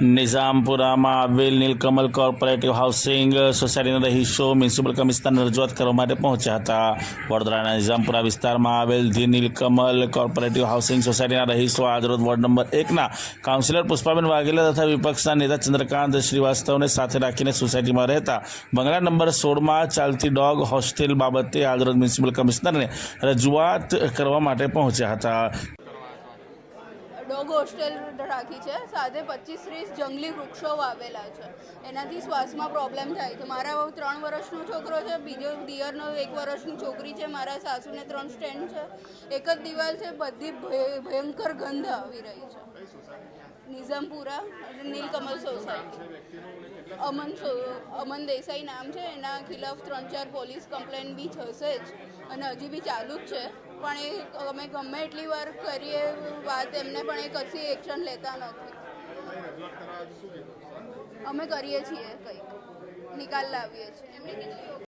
નિઝામપુરામાં આવેલ Neelkamal corporative housing સોસાયટીના રહીશો મ્યુનિસિપલ કમિશનરને રજૂઆત કરવા માટે પહોંચ્યા હતા. વડોદરાના નિઝામપુરા વિસ્તારમાં આવેલ ધી નીલકમલ કોર્પોરેટિવ હાઉસિંગ સોસાયટીના રહીશો આજરોજ વોર્ડ નંબર 1ના કાઉન્સિલર પુષ્પાબેન વાઘેલા તથા વિપક્ષના નેતા ચંદ્રકાંત શ્રીવાસ્તવને સાથે રાખીને સોસાયટીમાં રહેતા બંગલા નંબર 16માં ચાલતી ડોગ હોસ્ટેલ બાબતે આજરોજ મ્યુનિસિપલ કમિશનરને રજૂઆત કરવા માટે પહોંચ્યા હતા. ડોગ હોસ્ટેલ રાખી છે, સાથે 25-30 જંગલી વૃક્ષો વાવેલા છે. એનાથી શ્વાસમાં પ્રોબ્લેમ થાય છે. મારા 3 વર્ષનો છોકરો છે, બીજો દિયરનો 1 વર્ષની છોકરી છે, મારા સાસુને 3 સ્ટેન્ડ છે. એક જ દિવાલ છે, બધી ભયંકર ગંધ આવી રહી છે. નિઝામપુરા નીલકમલ સોસાયટી, અમન દેસાઈ નામ છે. એના ખિલાફ 3-4 પોલીસ કમ્પ્લેન બી હશે જ અને હજી બી ચાલુ જ છે. પણ એ અમે ગમે એટલી વાર કરીએ વાત એમને, પણ એ કશી એક્શન લેતા નથી. અમે કરીએ છીએ, કંઈક નિકાલ લાવીએ છીએ.